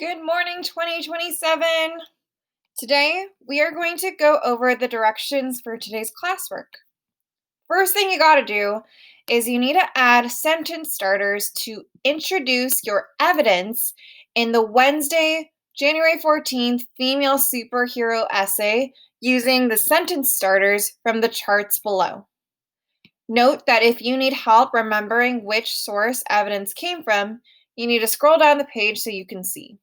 Good morning, 2027. Today, we are going to go over the directions for today's classwork. First thing you got to do is you need to add sentence starters to introduce your evidence in the Wednesday, January 14th female superhero essay using the sentence starters from the charts below. Note that if you need help remembering which source evidence came from, you need to scroll down the page so you can see.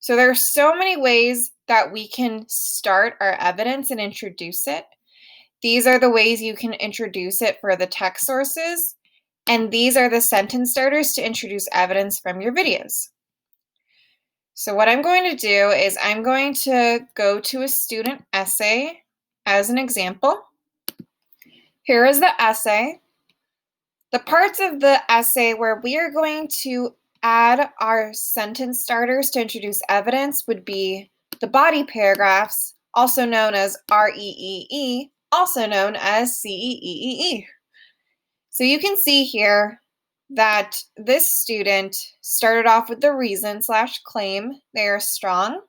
So there are so many ways that we can start our evidence and introduce it. These are the ways you can introduce it for the text sources, and these are the sentence starters to introduce evidence from your videos. So what I'm going to do is I'm going to go to a student essay as an example. Here is the essay. The parts of the essay where we are going to add our sentence starters to introduce evidence would be the body paragraphs, also known as REEE, also known as CEEE. So you can see here that this student started off with the reason/claim they are strong.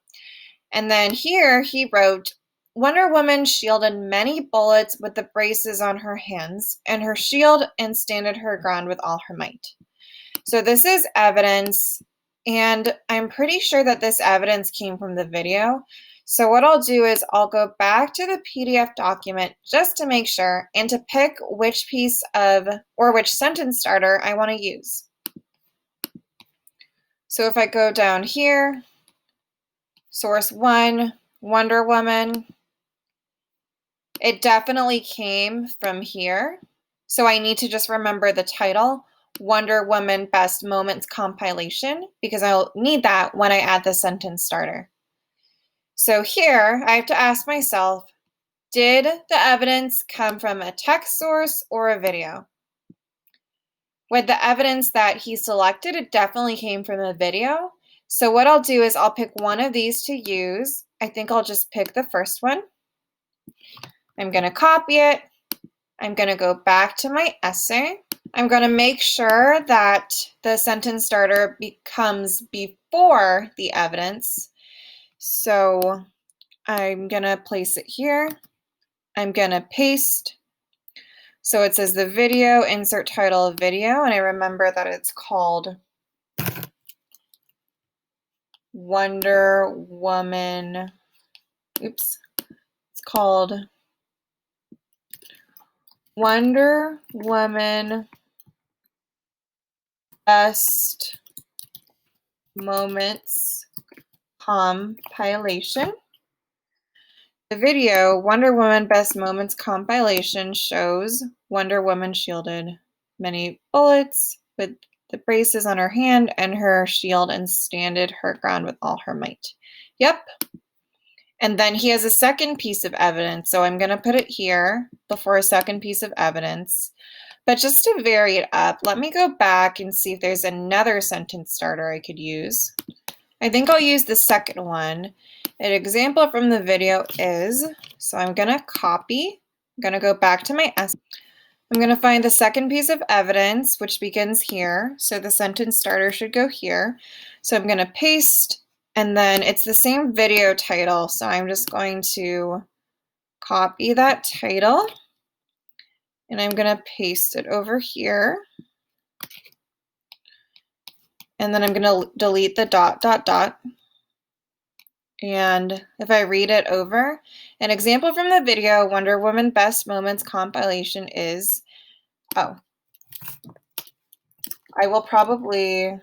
And then here he wrote, Wonder Woman shielded many bullets with the braces on her hands, and her shield and standed her ground with all her might. So this is evidence, and I'm pretty sure that this evidence came from the video. So what I'll do is I'll go back to the PDF document just to make sure and to pick which piece of or which sentence starter I want to use. So if I go down here, source 1, Wonder Woman, it definitely came from here. So I need to just remember the title, Wonder Woman Best Moments Compilation, because I'll need that when I add the sentence starter. So here I have to ask myself, did the evidence come from a text source or a video? With the evidence that he selected, it definitely came from a video. So what I'll do is I'll pick one of these to use. I think I'll just pick the first one. I'm going to copy it. I'm going to go back to my essay. I'm going to make sure that the sentence starter comes before the evidence. So I'm going to place it here. I'm going to paste. So it says the video, insert title of video, and I remember that it's called Wonder Woman. Oops. It's called Wonder Woman Best Moments Compilation. The video, Wonder Woman Best Moments Compilation, shows Wonder Woman shielded many bullets with the braces on her hand and her shield and standed her ground with all her might. Yep. And then he has a second piece of evidence, so I'm going to put it here before a second piece of evidence. But just to vary it up, let me go back and see if there's another sentence starter I could use. I think I'll use the second one. An example from the video is, so I'm going to copy, I'm going to go back to my essay. I'm going to find the second piece of evidence, which begins here. So the sentence starter should go here. So I'm going to paste, and then it's the same video title. So I'm just going to copy that title, and I'm going to paste it over here. And then I'm going to delete the ... And if I read it over, an example from the video, Wonder Woman Best Moments Compilation is, I will probably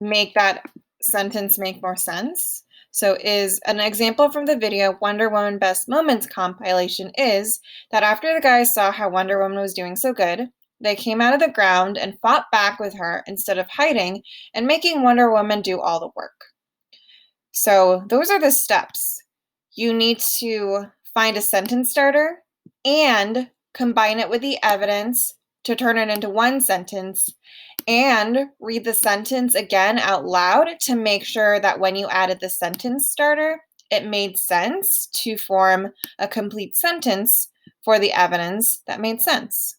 make that sentence make more sense. So is an example from the video, Wonder Woman Best Moments Compilation is that after the guys saw how Wonder Woman was doing so good, they came out of the ground and fought back with her instead of hiding and making Wonder Woman do all the work. So those are the steps. You need to find a sentence starter and combine it with the evidence to turn it into one sentence, and read the sentence again out loud to make sure that when you added the sentence starter, it made sense to form a complete sentence for the evidence that made sense.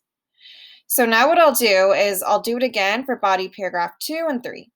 So now what I'll do is I'll do it again for body paragraph 2 and 3.